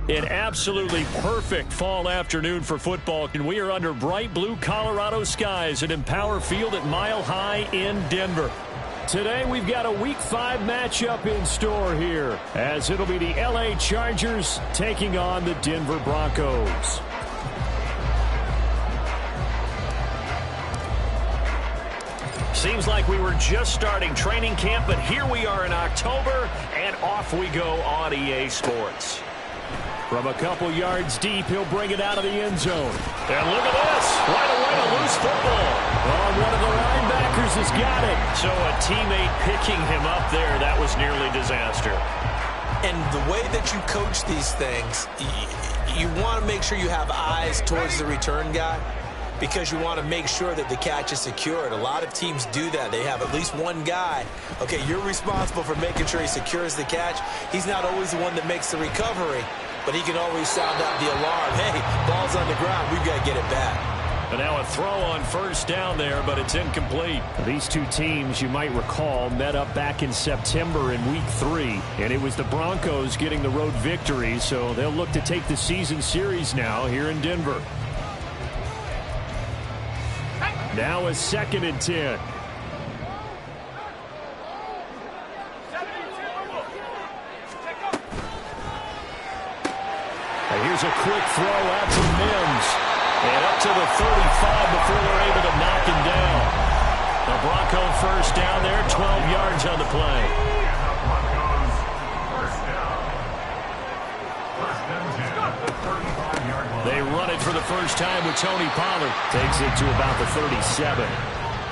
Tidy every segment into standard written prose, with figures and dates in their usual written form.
An absolutely perfect fall afternoon for football, and we are under bright blue Colorado skies at Empower Field at Mile High in Denver. Today we've got a Week 5 matchup in store here, as it'll be the LA Chargers taking on the Denver Broncos. Seems like we were just starting training camp, but here we are in October, and off we go on EA Sports. From a couple yards deep, he'll bring it out of the end zone. And look at this. Right away, a loose football. Oh, one of the linebackers has got it. So a teammate picking him up there, that was nearly disaster. And the way that you coach these things, you want to make sure you have eyes towards the return guy, because you want to make sure that the catch is secured. A lot of teams do that. They have at least one guy. Okay, you're responsible for making sure he secures the catch. He's not always the one that makes the recovery, but he can always sound out the alarm. Hey, ball's on the ground. We've got to get it back. And now a throw on first down there, but it's incomplete. These two teams, you might recall, met up back in September in Week 3, and it was the Broncos getting the road victory, so they'll look to take the season series now here in Denver. Now a 2nd and 10. Here's a quick throw out to Mims. And up to the 35 before they're able to knock him down. The Bronco first down there, 12 yards on the play. They run it for the first time with Tony Pollard. Takes it to about the 37.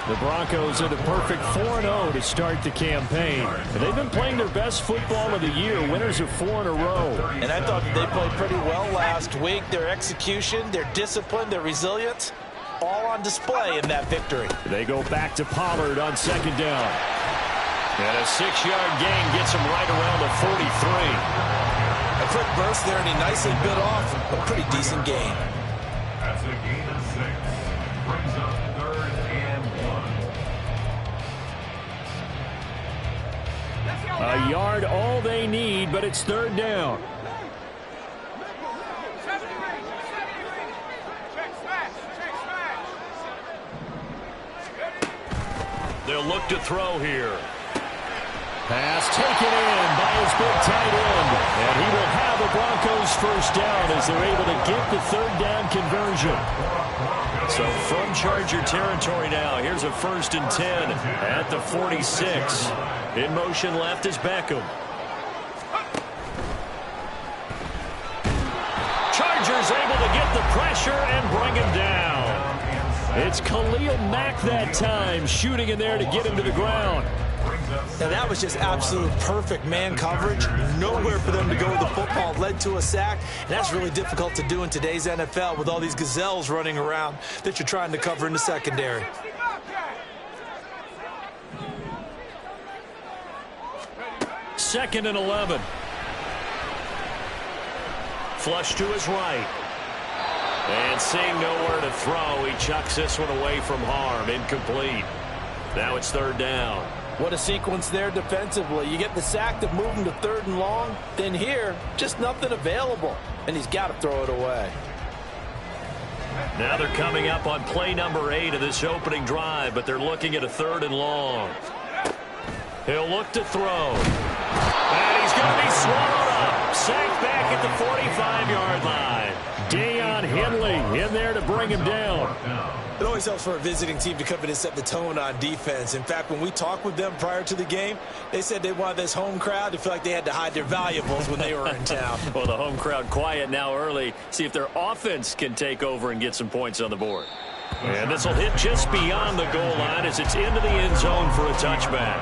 The Broncos are the perfect 4-0 to start the campaign. And they've been playing their best football of the year, winners of 4 in a row. And I thought they played pretty well last week. Their execution, their discipline, their resilience, all on display in that victory. They go back to Pollard on 2nd down. And a 6-yard gain gets them right around the 43. A quick burst there, and he nicely bit off a pretty decent gain. That's a gain of 6. Brings up 3rd and 1. A yard all they need, but it's 3rd down. They'll look to throw here. Pass taken in by his big tight end. And he will have the Broncos first down as they're able to get the 3rd down conversion. So from Charger territory now, here's a 1st and 10 at the 46. In motion left is Beckham. Chargers able to get the pressure and bring him down. It's Khalil Mack that time, shooting in there to get him to the ground. Now that was just absolute perfect man coverage. Nowhere for them to go with the football. Led to a sack. And that's really difficult to do in today's NFL with all these gazelles running around that you're trying to cover in the secondary. Second and 11. Flush to his right. And seeing nowhere to throw, he chucks this one away from harm. Incomplete. Now it's 3rd down. What a sequence there defensively. You get the sack to move him to 3rd and long. Then here, just nothing available. And he's got to throw it away. Now they're coming up on play number 8 of this opening drive, but they're looking at a 3rd and long. He'll look to throw. And he's going to be swallowed up. Sacked back at the 45-yard line. Deion Henley in there to bring him down. It always helps for a visiting team to come in and set the tone on defense. In fact, when we talked with them prior to the game, they said they wanted this home crowd to feel like they had to hide their valuables when they were in town. Well, the home crowd quiet now early. See if their offense can take over and get some points on the board. And this will hit just beyond the goal line as it's into the end zone for a touchback.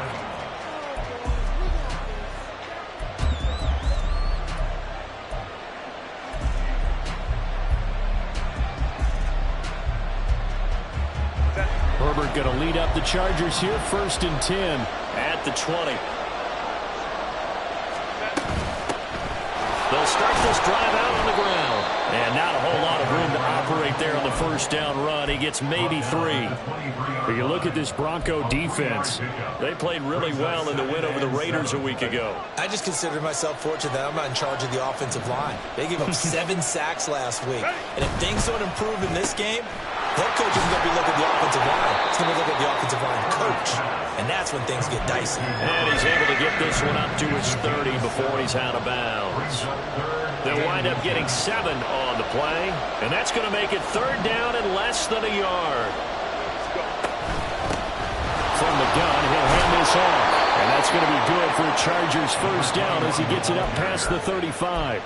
Herbert going to lead up the Chargers here, 1st and 10 at the 20. They'll start this drive out on the ground. And not a whole lot of room to operate there on the 1st down run. He gets maybe 3. But you look at this Bronco defense. They played really well in the win over the Raiders a week ago. I just consider myself fortunate that I'm not in charge of the offensive line. They gave up 7 sacks last week. And if things don't improve in this game, head coach isn't going to be looking at the offensive line. He's going to look at the offensive line coach. And that's when things get dicey. And he's able to get this one up to his 30 before he's out of bounds. They'll wind up getting 7 on the play. And that's going to make it 3rd down and less than a yard. From the gun, he'll hand this off. And that's going to be good for a Chargers 1st down as he gets it up past the 35.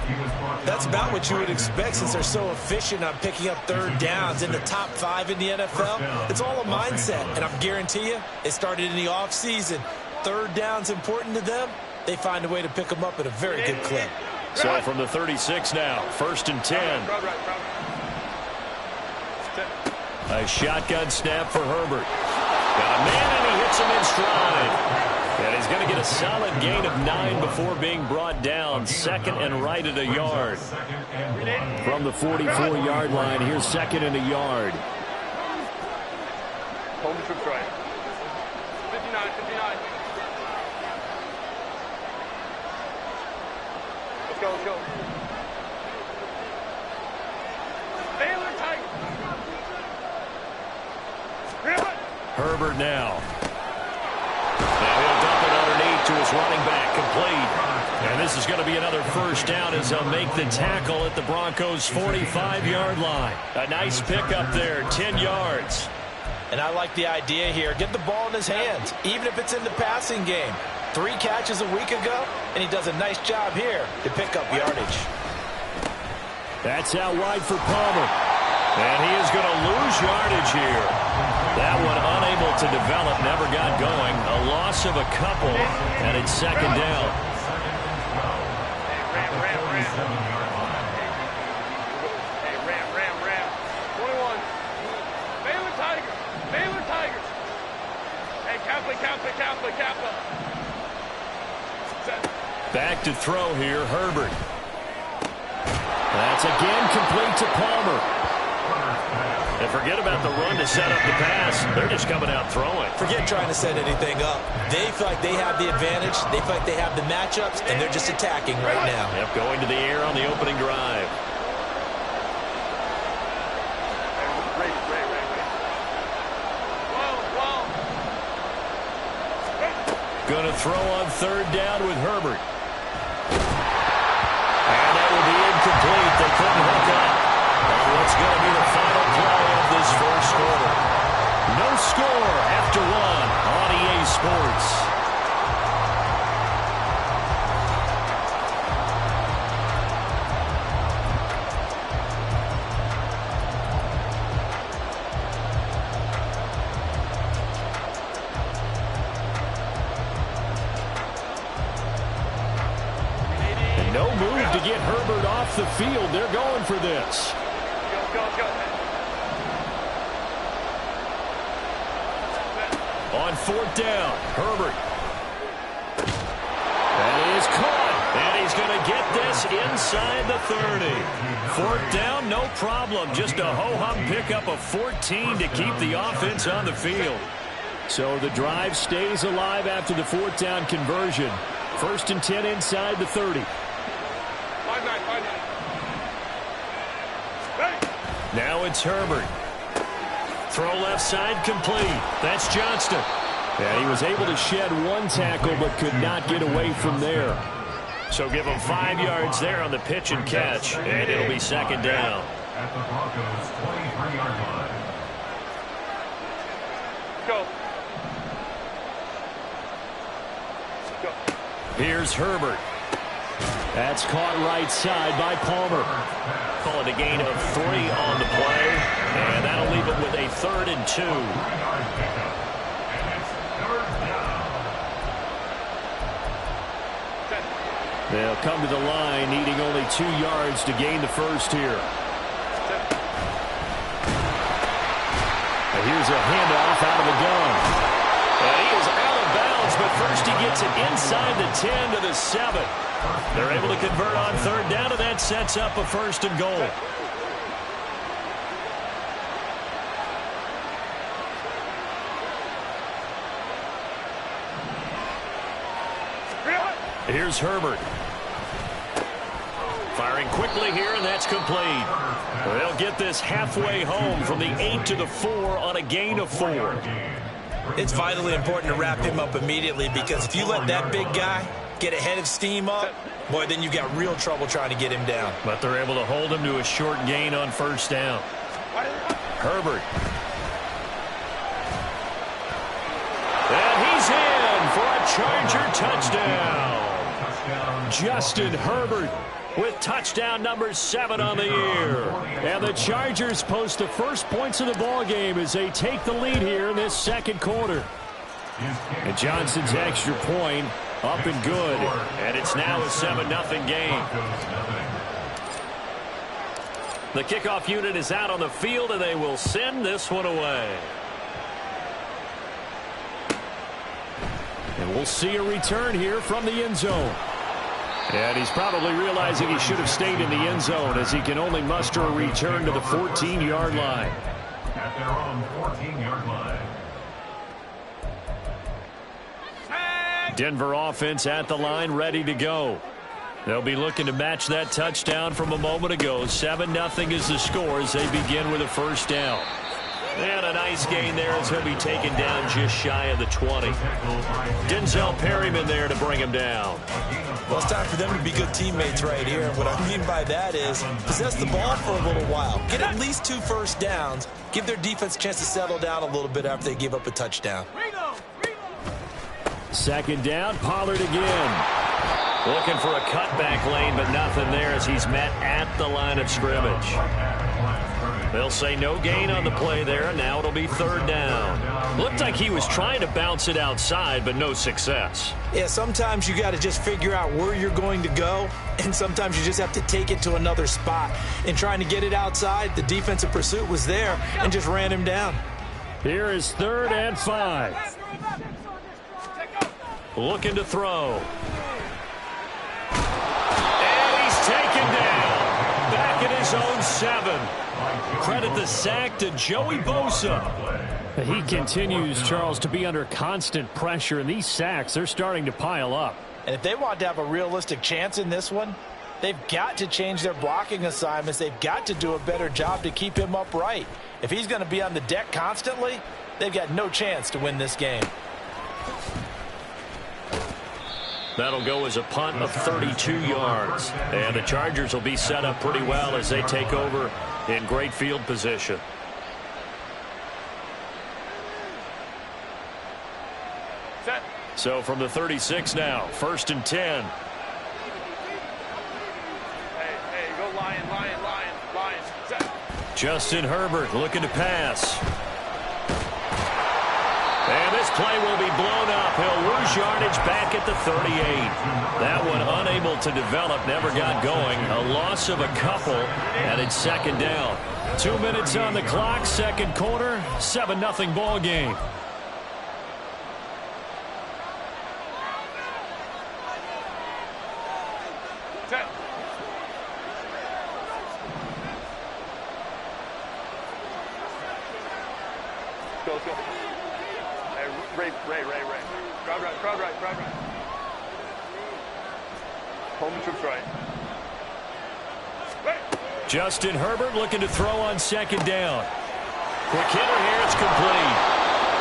That's about what you would expect since they're so efficient on picking up 3rd downs in the top 5 in the NFL. It's all a mindset, and I guarantee you, it started in the offseason. 3rd down's important to them. They find a way to pick them up at a very good clip. So from the 36 now, 1st and 10. A shotgun snap for Herbert. Got a man, and he hits him in stride. And he's going to get a solid gain of 9 before being brought down. 2nd and right at a yard. From the 44-yard line, here's 2nd and a yard. Home troops right. 59, 59. Let's go, let's go. Baylor Tigers. Herbert now. Now he'll dump it underneath to his running back, complete. And this is going to be another 1st down as they'll make the tackle at the Broncos' 45-yard line. A nice pickup there, 10 yards. And I like the idea here. Get the ball in his hands, even if it's in the passing game. 3 catches a week ago, and he does a nice job here to pick up yardage. That's out wide for Palmer. And he is going to lose yardage here. That one unable to develop, never got going. A loss of a couple, and it's 2nd down. Hey, ram. 21. Baylor Tigers. Baylor Tigers. Hey, Kappa. Back to throw here, Herbert. That's again complete to Palmer. And forget about the run to set up the pass. They're just coming out throwing. Forget trying to set anything up. They feel like they have the advantage. They feel like they have the matchups, and they're just attacking right now. Yep, going to the air on the opening drive. Going to throw on 3rd down with Herbert. And that will be incomplete. They couldn't hook up. What's going to be the final play of this 1st quarter? No score after 1 on EA Sports. And no move to get Herbert off the field. They're going for this. Go. On 4th down, Herbert. And he is caught. And he's going to get this inside the 30. 4th down, no problem. Just a ho-hum pickup of 14 to keep the offense on the field. So the drive stays alive after the 4th down conversion. 1st and 10 inside the 30. 5-9. Now it's Herbert. Throw left side complete. That's Johnston. And he was able to shed 1 tackle but could not get away from there. So give him 5 yards there on the pitch and catch. And it'll be 2nd down. At the Broncos' 23-yard line. Go. Here's Herbert. That's caught right side by Palmer. Call it a gain of 3 on the play. And that'll leave him with a 3rd and 2. They'll come to the line needing only 2 yards to gain the 1st here. here's a handoff out of the gun. And he is out of bounds, but first he gets it inside the 10 to the 7. They're able to convert on third down, and that sets up a first and goal. Here's Herbert. Firing quickly here, and that's complete. They'll get this halfway home from the 8 to the 4 on a gain of 4. It's vitally important to wrap him up immediately, because if you let that big guy get a head of steam up, boy, then you've got real trouble trying to get him down. But they're able to hold him to a short gain on first down. Herbert. And he's in for a Charger touchdown. Justin Herbert with touchdown number 7 on the year. And the Chargers post the first points of the ball game as they take the lead here in this second quarter. And Johnson's extra point up and good. And it's now a 7-0 game. The kickoff unit is out on the field, and they will send this one away. And we'll see a return here from the end zone. And he's probably realizing he should have stayed in the end zone, as he can only muster a return to the 14-yard line. At their own 14-yard line. Denver offense at the line, ready to go. They'll be looking to match that touchdown from a moment ago. 7-0 is the score as they begin with a first down. And a nice gain there as he'll be taken down just shy of the 20. Denzel Perryman there to bring him down. Well, it's time for them to be good teammates right here. What I mean by that is possess the ball for a little while. Get at least 2 first downs. Give their defense a chance to settle down a little bit after they give up a touchdown. Second down, Pollard again. Looking for a cutback lane, but nothing there as he's met at the line of scrimmage. They'll say no gain on the play there. Now it'll be third down. Looked like he was trying to bounce it outside, but no success. Yeah, sometimes you got to just figure out where you're going to go, and sometimes you just have to take it to another spot. In trying to get it outside, the defensive pursuit was there and just ran him down. Here is 3rd and 5. Looking to throw. And he's taken down. Back at his own 7. Credit the sack to Joey Bosa. He continues, Charles, to be under constant pressure, and these sacks, they're starting to pile up. And if they want to have a realistic chance in this one, they've got to change their blocking assignments. They've got to do a better job to keep him upright. If he's going to be on the deck constantly, they've got no chance to win this game. That'll go as a punt of 32 yards. And the Chargers will be set up pretty well as they take over in great field position. Set. So from the 36 now, 1st and 10. Hey, go Lion. Set. Justin Herbert looking to pass. And this play will be blown up. He'll lose yardage back at the 38. That one unable to develop, never got going. A loss of a couple, and it's second down. 2 minutes on the clock, second quarter, 7-0 ball game. Set. Go. Ray. Crowd right. Home troops right. Justin Herbert looking to throw on second down. Quick hitter here, it's complete.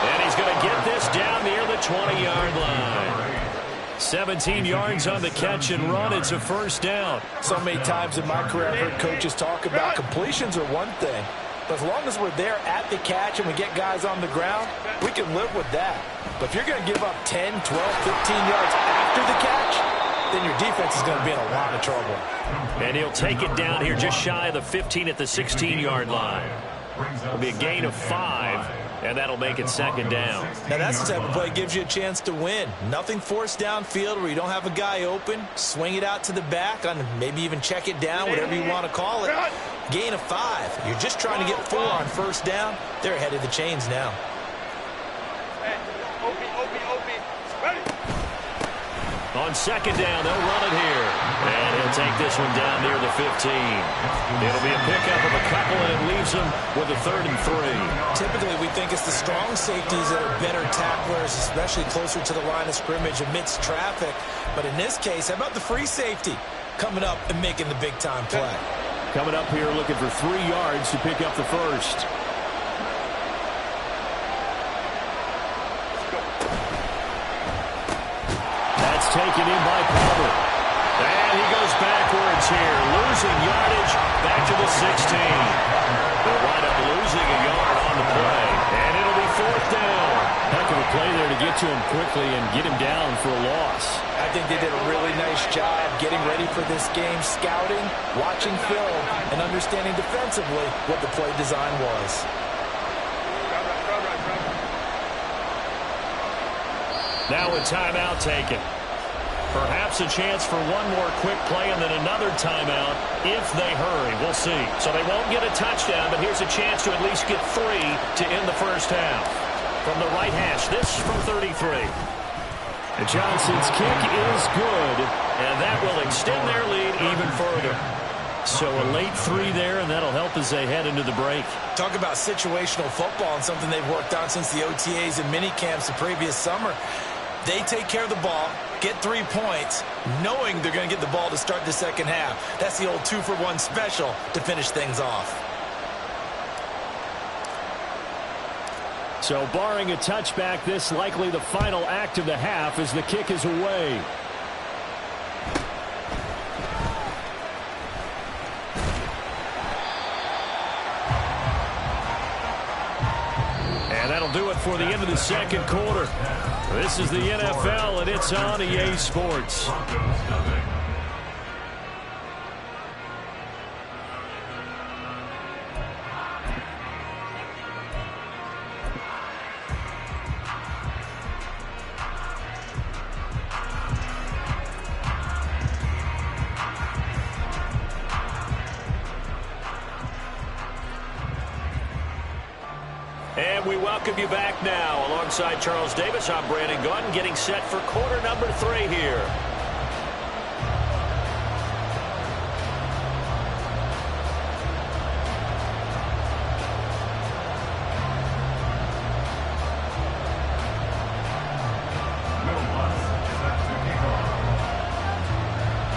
And he's going to get this down near the 20-yard line. 17 yards on the catch and run. It's a first down. So many times in my career I've heard coaches talk about completions are one thing. But as long as we're there at the catch and we get guys on the ground, we can live with that. But if you're going to give up 10, 12, 15 yards after the catch, then your defense is going to be in a lot of trouble. And he'll take it down here just shy of the 15 at the 16-yard line. It'll be a gain of 5, and that'll make it second down. Now that's the type of play that gives you a chance to win. Nothing forced downfield where you don't have a guy open. Swing it out to the back, on maybe even check it down, whatever you want to call it. Gain of 5. You're just trying to get 4 on first down. They're ahead of the chains now. Hey, OP, ready? On second down, they'll run it here. And he'll take this one down near the 15. It'll be a pickup of a couple, and it leaves him with a 3rd and 3. Typically, we think it's the strong safeties that are better tacklers, especially closer to the line of scrimmage amidst traffic. But in this case, how about the free safety coming up and making the big-time play? Coming up here looking for 3 yards to pick up the first. That's taken in by Palmer. And he goes backwards here, losing yardage back to the 16. They'll wind up losing a yard on the play, and it'll be 4th down. Heck of a play there to get to him quickly and get him down for a loss. I think they did a really nice job getting ready for this game, scouting, watching film, and understanding defensively what the play design was. Now a timeout taken. Perhaps a chance for one more quick play and then another timeout if they hurry. We'll see. So they won't get a touchdown, but here's a chance to at least get 3 to end the first half. From the right hash, this from 33. And Johnson's kick is good, and that will extend their lead even further. So a late 3 there, and that'll help as they head into the break. Talk about situational football and something they've worked on since the OTAs and mini camps the previous summer. They take care of the ball, get 3 points, knowing they're going to get the ball to start the second half. That's the old 2-for-1 special to finish things off. So barring a touchback, this likely the final act of the half as the kick is away. And that'll do it for the end of the second quarter. This is the NFL, and it's on EA Sports. And we welcome you back now. Alongside Charles Davis, I'm Brandon Gunn, getting set for quarter number 3 here.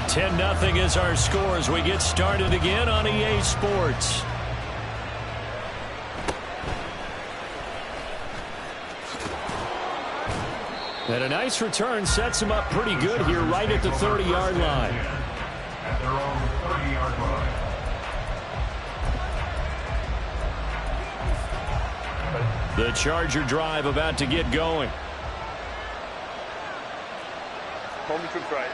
Ten 10-0 is our score as we get started again on EA Sports. And a nice return sets him up pretty good here right at the 30-yard line. At their own 30-yard line. The Charger drive about to get going. Home troops right.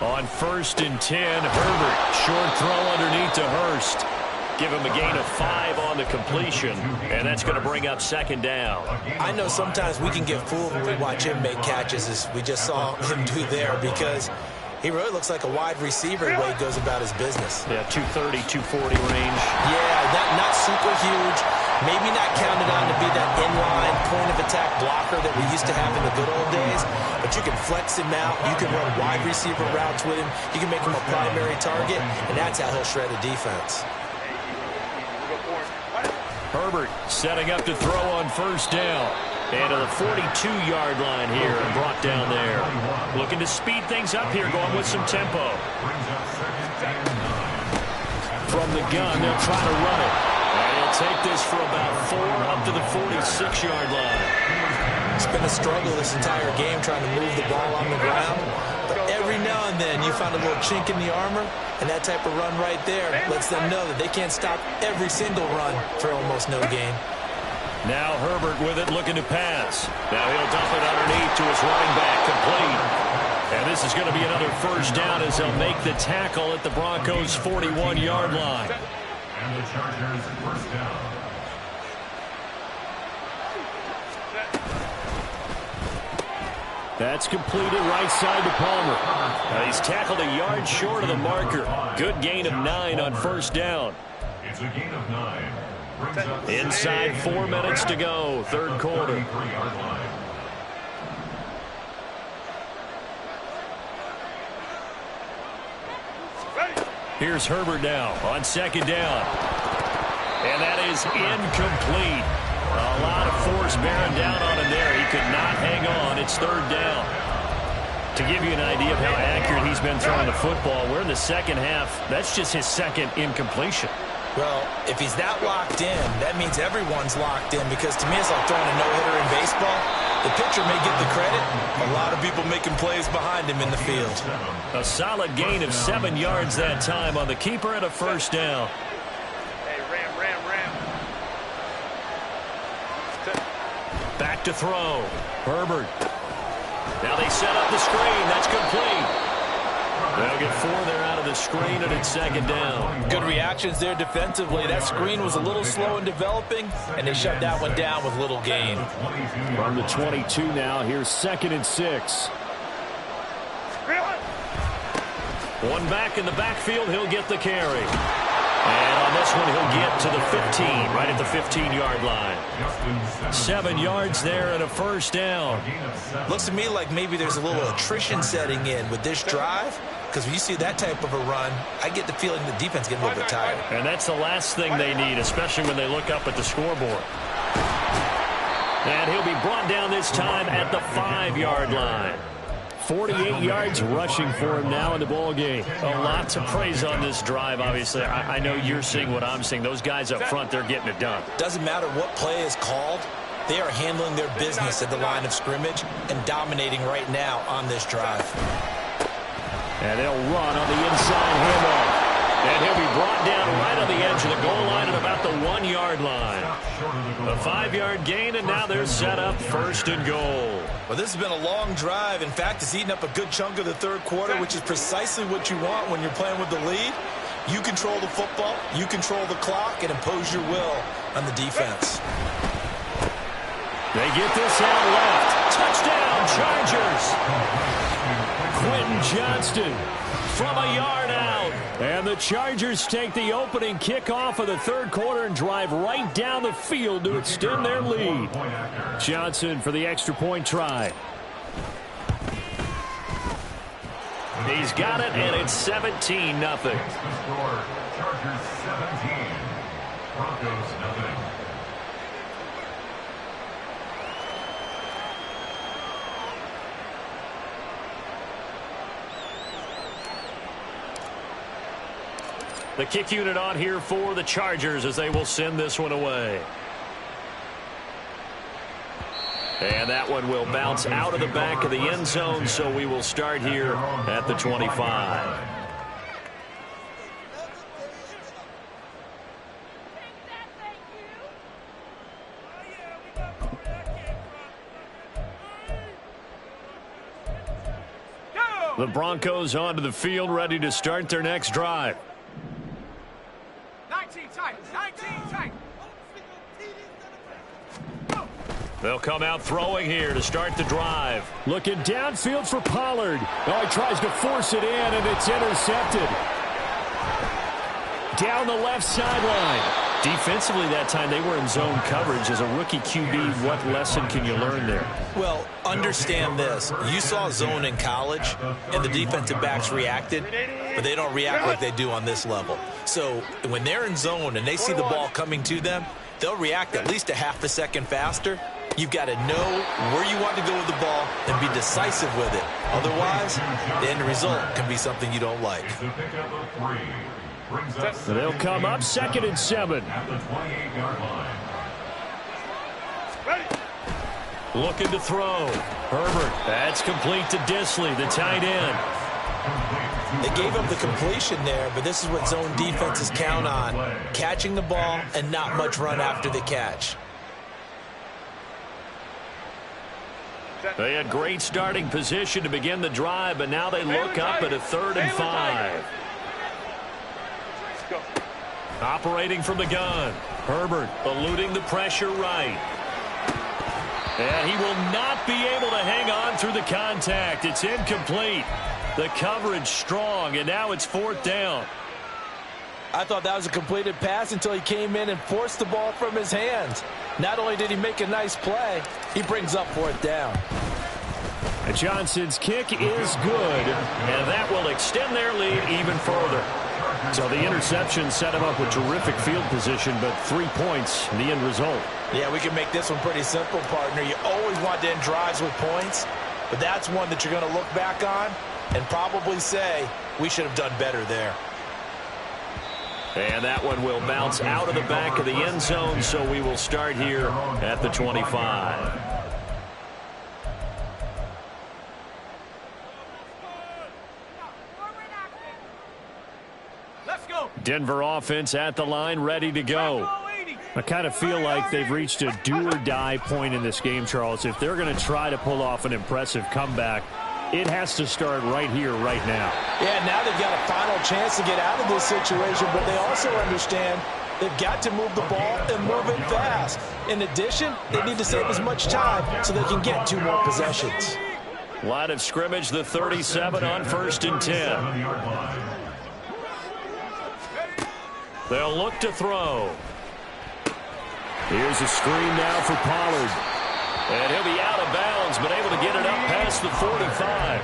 On 1st and 10, Herbert. Short throw underneath to Hurst. Give him a gain of 5 on the completion, and that's going to bring up 2nd down. I know sometimes we can get fooled when we watch him make catches, as we just saw him do there, because he really looks like a wide receiver the way he goes about his business. Yeah, 230, 240 range. Yeah, not super huge. Maybe not counted on to be that inline point-of-attack blocker that we used to have in the good old days, but you can flex him out. You can run wide receiver routes with him. You can make him a primary target, and that's how he'll shred a defense. Herbert setting up to throw on 1st down. And to the 42-yard line here and brought down there. Looking to speed things up here, going with some tempo. From the gun, they'll try to run it. And he'll take this for about 4 up to the 46-yard line. It's been a struggle this entire game trying to move the ball on the ground. But every now and then you find a little chink in the armor, and that type of run right there lets them know that they can't stop every single run for almost no gain. Now Herbert with it, looking to pass. Now he'll dump it underneath to his running back, complete. And this is going to be another 1st down as they'll make the tackle at the Broncos' 41-yard line. And the Chargers 1st down. That's completed right side to Palmer. He's tackled a yard short of the marker. Good gain of 9 on first down. It's a gain of 9. Inside 4 minutes to go, third quarter. Here's Herbert now on second down. And that is incomplete. A lot of force bearing down on him there. He could not hang on. It's third down. To give you an idea of how accurate he's been throwing the football, we're in the second half. That's just his second incompletion. Well, if he's that locked in, that means everyone's locked in, because to me it's like throwing a no-hitter in baseball. The pitcher may get the credit. A lot of people making plays behind him in the field. A solid gain of 7 yards that time on the keeper and a first down. Hey, ram. Back to throw. Herbert. Now they set up the screen. That's complete. They'll get 4 there out of the screen, and it's second down. Good reactions there defensively. That screen was a little slow in developing, and they shut that one down with little gain. From the 22 now, here's 2nd and 6. One back in the backfield, he'll get the carry. And on this one, he'll get to the 15, right at the 15-yard line. 7 yards there and a first down. Looks to me like maybe there's a little attrition setting in with this drive, because when you see that type of a run, I get the feeling the defense getting a little bit tired. And that's the last thing they need, especially when they look up at the scoreboard. And he'll be brought down this time at the 5-yard line. 48 yards rushing for him now in the ball game. A lot to praise on this drive, obviously. I know you're seeing what I'm seeing. Those guys up front, they're getting it done. Doesn't matter what play is called. They are handling their business at the line of scrimmage and dominating right now on this drive. And they'll run on the inside handoff. And he'll be brought down right on the edge of the goal line at about the 1-yard line. A 5-yard gain, and now they're set up first and goal. Well, this has been a long drive. In fact, it's eaten up a good chunk of the third quarter, which is precisely what you want when you're playing with the lead. You control the football, you control the clock, and impose your will on the defense. They get this out left. Touchdown, Chargers. Quentin Johnston from a yard out. And the Chargers take the opening kickoff of the third quarter and drive right down the field to extend their lead. Johnson for the extra point try. He's got it, and it's 17-0. Chargers 17, Broncos 0. The kick unit on here for the Chargers as they will send this one away. And that one will bounce out of the back of the end zone, so we will start here at the 25. The Broncos onto the field, ready to start their next drive. 19 tight. They'll come out throwing here to start the drive. Looking downfield for Pollard. Oh, he tries to force it in, and it's intercepted. Down the left sideline. Defensively that time, they were in zone coverage. As a rookie QB, what lesson can you learn there? Well, understand this. You saw zone in college, and the defensive backs reacted, but they don't react like they do on this level. So when they're in zone and they see the ball coming to them, they'll react at least a half a second faster. You've got to know where you want to go with the ball and be decisive with it. Otherwise, the end result can be something you don't like. They'll come up 2nd and 7. At the 28-yard line. Looking to throw. Herbert. That's complete to Disley, the tight end. They gave up the completion there, but this is what zone defenses count on. Catching the ball and not much run after the catch. They had great starting position to begin the drive, but now they look up at a 3rd and 5. Operating from the gun. Herbert eluding the pressure right. And he will not be able to hang on through the contact. It's incomplete. The coverage strong, and now it's 4th down. I thought that was a completed pass until he came in and forced the ball from his hands. Not only did he make a nice play, he brings up 4th down. Johnson's kick is good, and that will extend their lead even further. So the interception set him up with terrific field position, but 3 points, the end result. Yeah, we can make this one pretty simple, partner. You always want to end drives with points, but that's one that you're going to look back on and probably say, we should have done better there. And that one will bounce out of the back of the end zone, so we will start here at the 25. Denver offense at the line, ready to go. I kind of feel like they've reached a do-or-die point in this game, Charles. If they're going to try to pull off an impressive comeback, it has to start right here, right now. Yeah, now they've got a final chance to get out of this situation, but they also understand they've got to move the ball and move it fast. In addition, they need to save as much time so they can get 2 more possessions. Line of scrimmage, the 37 on 1st and 10. They'll look to throw. Here's a screen now for Pollard. And he'll be out of bounds, but able to get it up past the 45.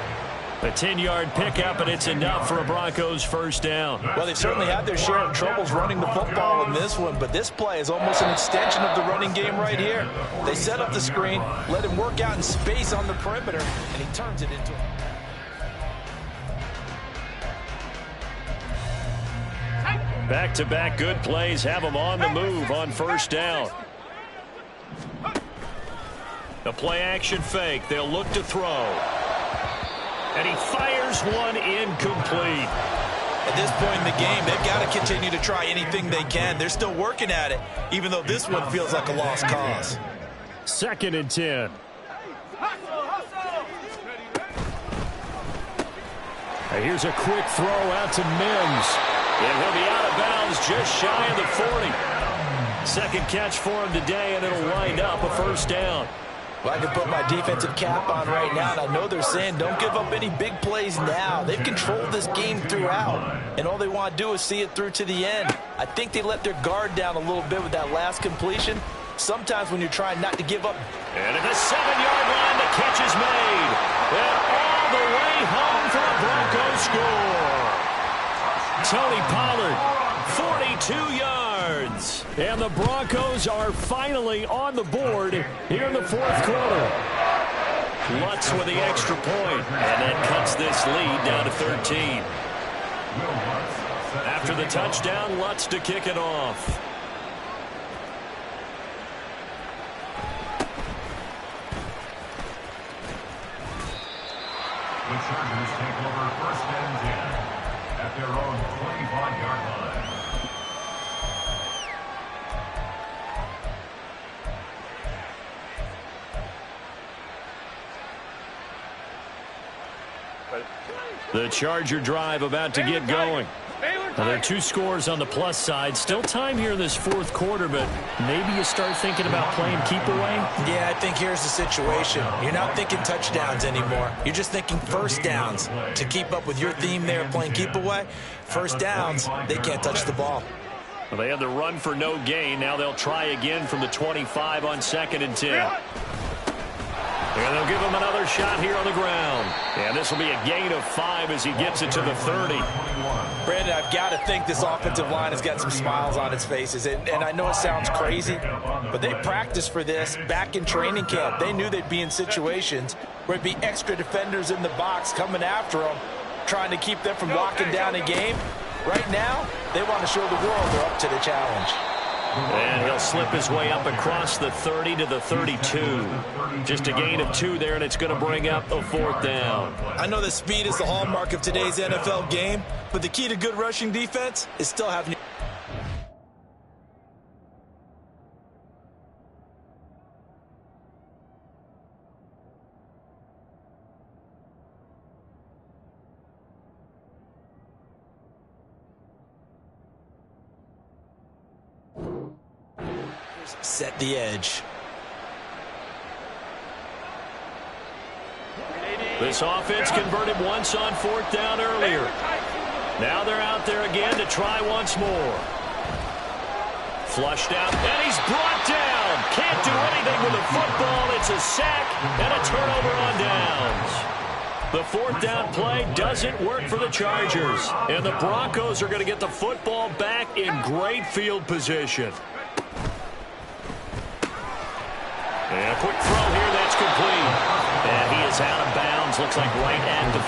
A 10-yard pickup, and it's enough for a Broncos 1st down. Well, they've certainly had their share of troubles running the football in this one, but this play is almost an extension of the running game right here. They set up the screen, let him work out in space on the perimeter, and he turns it into a... Back-to-back good plays have them on the move on 1st down. The play-action fake. They'll look to throw. And he fires one incomplete. At this point in the game, they've got to continue to try anything they can. They're still working at it, even though this one feels like a lost cause. 2nd and 10. And here's a quick throw out to Mims. And he'll be out of bounds just shy of the 40. 2nd catch for him today, and it'll wind up a 1st down. Well, I can put my defensive cap on right now, and I know they're saying don't give up any big plays now. They've controlled this game throughout, and all they want to do is see it through to the end. I think they let their guard down a little bit with that last completion. Sometimes when you're trying not to give up. And at the 7-yard line, the catch is made. And all the way home for a Broncos score. Tony Pollard, 42 yards. And the Broncos are finally on the board here in the 4th quarter. Lutz with the extra point, and that cuts this lead down to 13. After the touchdown, Lutz to kick it off. The Chargers take over 1st and 10 at their own 25-yard line. The Charger drive about to get going. Now, there are 2 scores on the plus side. Still time here in this 4th quarter, but maybe you start thinking about playing keep away? Yeah, I think here's the situation. You're not thinking touchdowns anymore. You're just thinking 1st downs. To keep up with your theme there, playing keep away, 1st downs, they can't touch the ball. Well, they had the run for no gain. Now they'll try again from the 25 on 2nd and 10. And they'll give him another shot here on the ground. And this will be a gain of 5 as he gets it to the 30. Brandon, I've got to think this offensive line has got some smiles on its faces. And I know it sounds crazy, but they practiced for this back in training camp. They knew they'd be in situations where it'd be extra defenders in the box coming after them, trying to keep them from locking down a game. Right now, they want to show the world they're up to the challenge. And he'll slip his way up across the 30 to the 32. Just a gain of 2 there, and it's going to bring up a 4th down. I know that speed is the hallmark of today's NFL game, but the key to good rushing defense is still having... Set the edge. This offense converted once on 4th down earlier. Now they're out there again to try once more. Flushed out, and he's brought down. Can't do anything with the football. It's a sack and a turnover on downs. The 4th down play doesn't work for the Chargers, and the Broncos are going to get the football back in great field position. And a quick throw here that's complete. And he is out of bounds, looks like right at the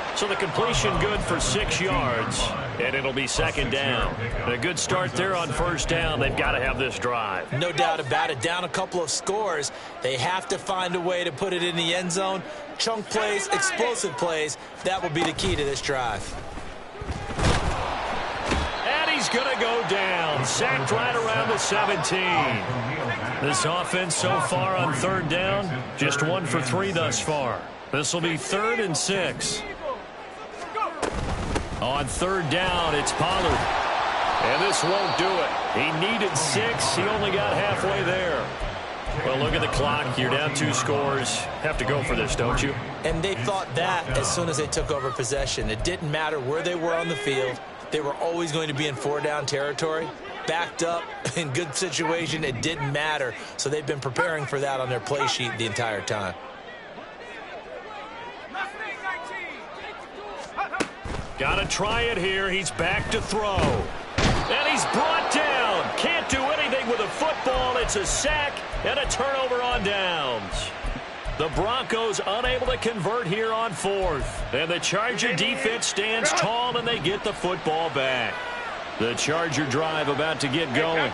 15. So the completion good for 6 yards, and it'll be 2nd down. A good start there on 1st down. They've got to have this drive. No doubt about it. Down a couple of scores. They have to find a way to put it in the end zone. Chunk plays, explosive plays. That will be the key to this drive. And he's going to go down. Sacked right around the 17. This offense so far on 3rd down, just 1 for 3 thus far. This will be 3rd and 6. On 3rd down, it's Pollard. And this won't do it. He needed 6. He only got halfway there. Well, look at the clock. You're down 2 scores. Have to go for this, don't you? And they thought that as soon as they took over possession. It didn't matter where they were on the field. They were always going to be in 4-down territory. Backed up, in good situation, it didn't matter. So they've been preparing for that on their play sheet the entire time. Got to try it here. He's back to throw. And he's brought down. Can't do anything with a football. It's a sack and a turnover on downs. The Broncos unable to convert here on 4th. And the Charger defense stands tall, and they get the football back. The Charger drive about to get going.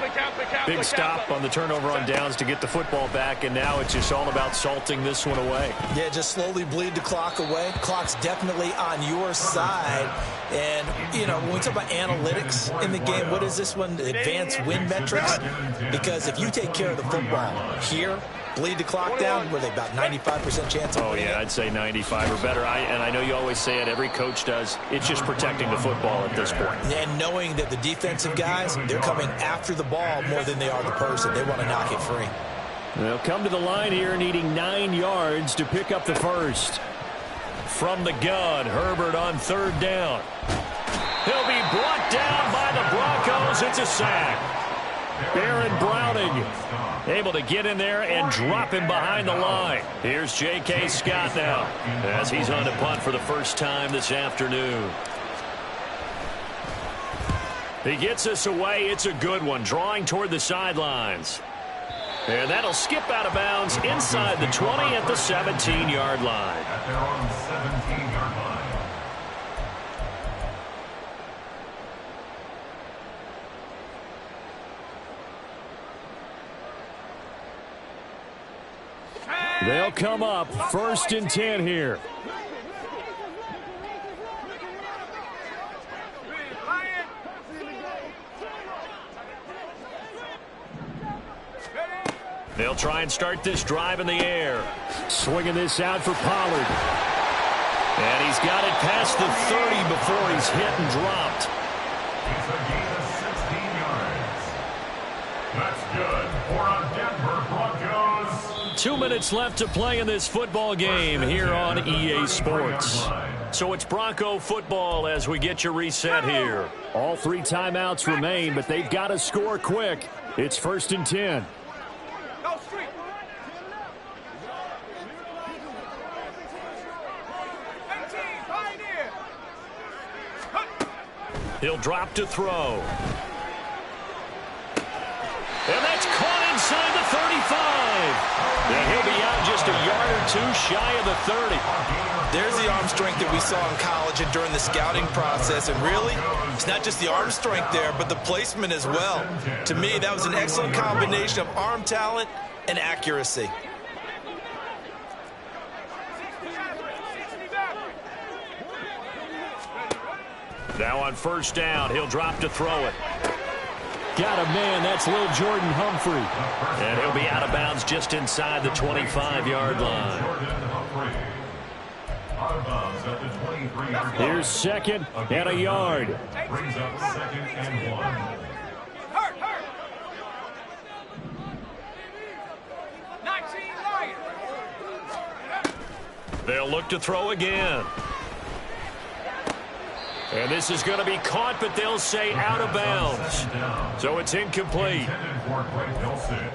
Big stop on the turnover on downs to get the football back, and now it's just all about salting this one away. Yeah, just slowly bleed the clock away. Clock's definitely on your side. And, you know, when we talk about analytics in the game, what is this one? Advanced win metrics? Because if you take care of the football here, bleed the clock down, were they about 95% chance of winning? Oh, yeah, I'd say 95 or better. And I know you always say it, every coach does. It's just protecting the football at this point. And knowing that the defensive guys, they're coming after the ball more than they are the person. They want to knock it free. They'll come to the line here needing 9 yards to pick up the first. From the gun, Herbert on 3rd down. He'll be brought down by the Broncos. It's a sack. Baron Browning able to get in there and drop him behind the line. Here's J.K. Scott now as he's on to punt for the first time this afternoon. He gets us away. It's a good one, drawing toward the sidelines. And that'll skip out of bounds inside the 20 at the 17-yard line. At their own 17-yard line. They'll come up 1st and 10 here. They'll try and start this drive in the air. Swinging this out for Pollard. And he's got it past the 30 before he's hit and dropped. It's a gain of 16 yards. That's good for a Denver Broncos. 2 minutes left to play in this football game here on EA Sports. So it's Bronco football as we get you reset here. All 3 timeouts remain, but they've got to score quick. It's 1st and 10. He'll drop to throw. And that's caught inside the 35. And he'll be out just a yard or 2 shy of the 30. There's the arm strength that we saw in college and during the scouting process. And really, it's not just the arm strength there, but the placement as well. To me, that was an excellent combination of arm talent and accuracy. Now on 1st down, he'll drop to throw it. Got a man. That's Lil Jordan Humphrey. And he'll be out of bounds just inside the 25-yard line. Here's 2nd and a yard. Brings up 2nd and 1. They'll look to throw again. And this is going to be caught, but they'll say out of bounds. So it's incomplete.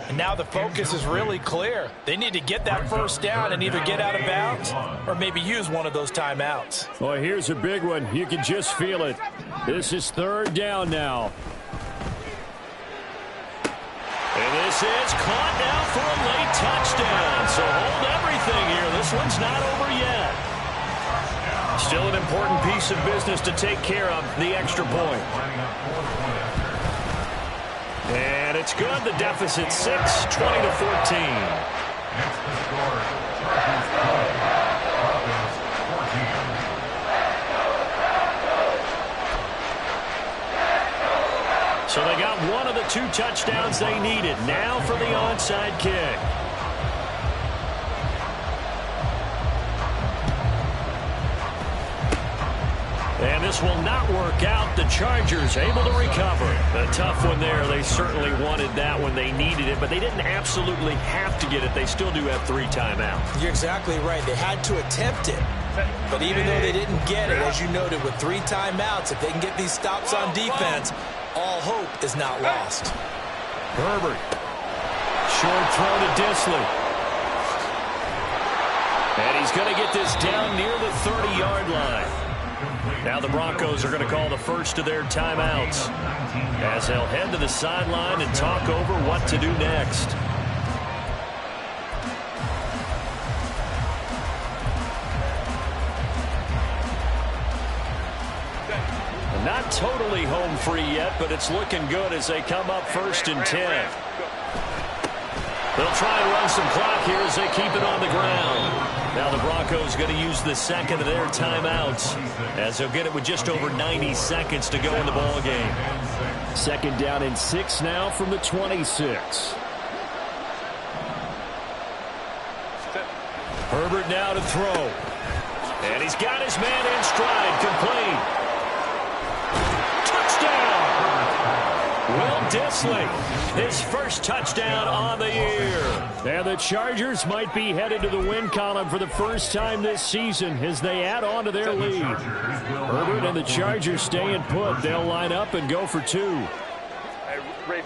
And now the focus is really clear. They need to get that first down and either get out of bounds or maybe use one of those timeouts. Well, here's a big one. You can just feel it. This is third down now. And this is caught now for a late touchdown. So hold everything here. This one's not over yet. Still an important piece of business to take care of, the extra point. And it's good. The deficit 6, 20-14. So they got one of the 2 touchdowns they needed. Now for the onside kick. And this will not work out. The Chargers able to recover. A tough one there. They certainly wanted that when they needed it, but they didn't absolutely have to get it. They still do have 3 timeouts. You're exactly right. They had to attempt it. But even though they didn't get it, as you noted, with 3 timeouts, if they can get these stops on defense, all hope is not lost. Herbert. Short throw to Disley. And he's going to get this down near the 30-yard line. Now the Broncos are going to call the first of their timeouts as they'll head to the sideline and talk over what to do next. Not totally home free yet, but it's looking good as they come up 1st and 10. They'll try and run some clock here as they keep it on the ground. Now the Broncos going to use the second of their timeouts as they'll get it with just over 90 seconds to go in the ball game. 2nd down and 6 now from the 26. Herbert now to throw. And he's got his man in stride, complete. Will Disley, his first touchdown on the year. And the Chargers might be headed to the win column for the first time this season as they add on to their lead. Herbert and the Chargers staying put. They'll line up and go for 2. Ray.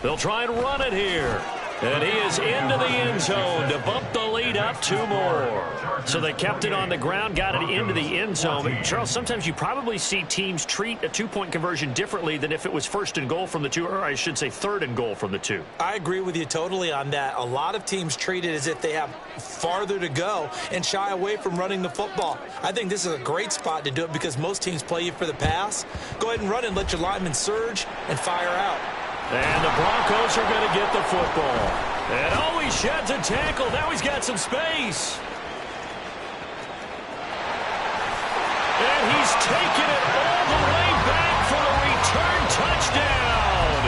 They'll try and run it here. And he is into the end zone to bump the lead up 2 more. So they kept it on the ground, got it into the end zone. But Charles, sometimes you probably see teams treat a 2-point conversion differently than if it was 1st and goal from the 2, or I should say 3rd and goal from the 2. I agree with you totally on that. A lot of teams treat it as if they have farther to go and shy away from running the football. I think this is a great spot to do it because most teams play you for the pass. Go ahead and run and let your linemen surge and fire out. And the Broncos are going to get the football. And oh, he sheds a tackle. Now he's got some space. And he's taken it all the way back for the return touchdown.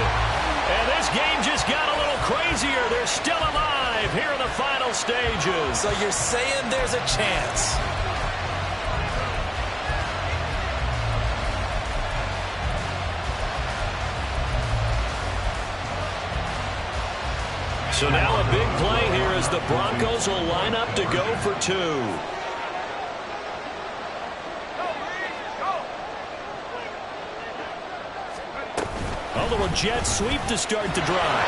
And this game just got a little crazier. They're still alive here in the final stages. So you're saying there's a chance. So now a big play here as the Broncos will line up to go for 2. A little jet sweep to start the drive.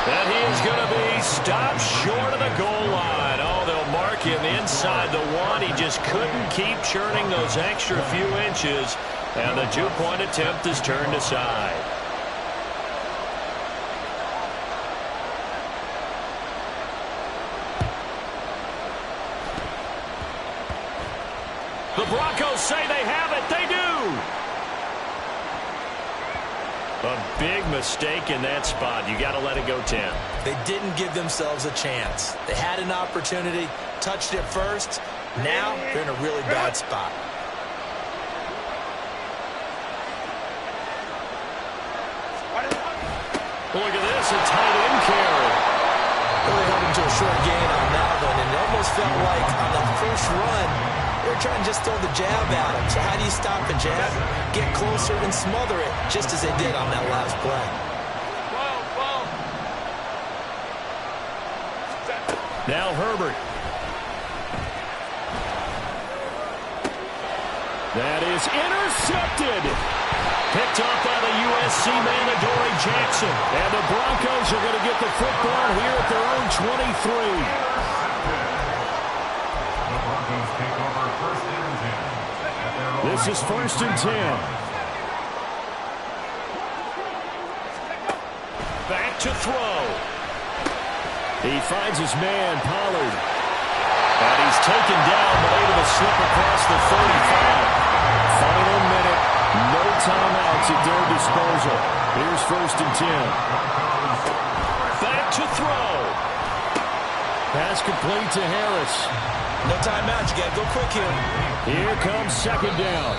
And he is going to be stopped short of the goal line. Oh, they'll mark him inside the 1. He just couldn't keep churning those extra few inches. And the 2-point attempt is turned aside. The Broncos say they have it. They do. A big mistake in that spot. You got to let it go 10. They didn't give themselves a chance. They had an opportunity, touched it first. Now they're in a really bad spot. Look at this, a tight end carry. Really held him to a short gain on that one, and it almost felt like on that first run, they were trying to just throw the jab at him. So how do you stop the jab? Get closer and smother it, just as they did on that last play. Now Herbert That is intercepted. Picked off by the USC man, Adoree Jackson. And the Broncos are going to get the football here at their own 23. The Broncos take over 1st and 10. This is 1st and 10. Back to throw. He finds his man, Pollard. And he's taken down, but able to slip across the 35. Final minute. No timeouts at their disposal. Here's 1st and 10. Back to throw. Pass complete to Harris. No timeouts. You got to go quick here. Here comes 2nd down.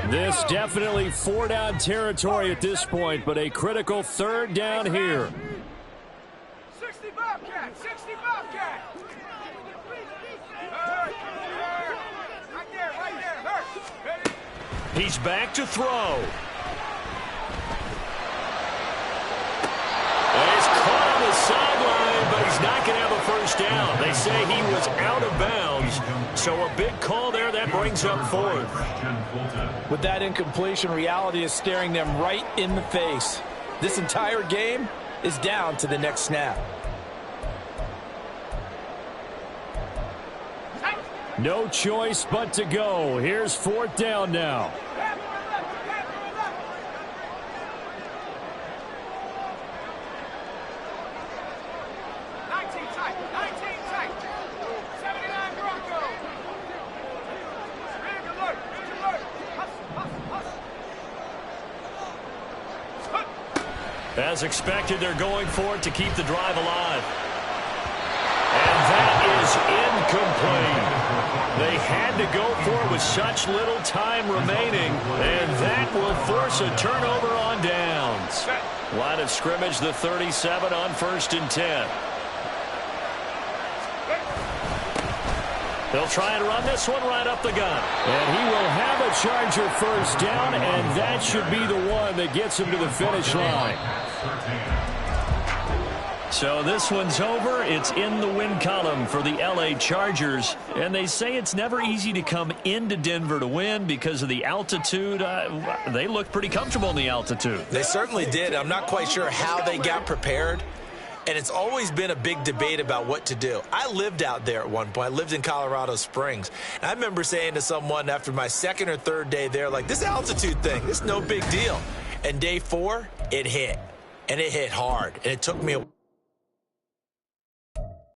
This definitely 4-down territory at this point, but a critical 3rd down here. 60 Bobcat, 60 Bobcat. Right there, hurt. He's back to throw. And he's caught on the sideline, but he's not going to have a 1st down. They say he was out of bounds, so a big call there. That brings up 4th. With that incompletion, reality is staring them right in the face. This entire game is down to the next snap. No choice but to go. Here's 4th down now. 19 tight. 79 Broncos. Rig alert. As expected, they're going for it to keep the drive alive. And that is incomplete. They had to go for it with such little time remaining, and that will force a turnover on downs. Line of scrimmage, the 37 on 1st and 10. They'll try and run this one right up the gut. And he will have a Charger 1st down, and that should be the one that gets him to the finish line. So this one's over. It's in the win column for the LA Chargers. And they say it's never easy to come into Denver to win because of the altitude. They looked pretty comfortable in the altitude. They certainly did. I'm not quite sure how they got prepared. And it's always been a big debate about what to do. I lived out there at one point. I lived in Colorado Springs. And I remember saying to someone after my 2nd or 3rd day there, like, this altitude thing, this is no big deal. And day 4, it hit. And it hit hard. And it took me a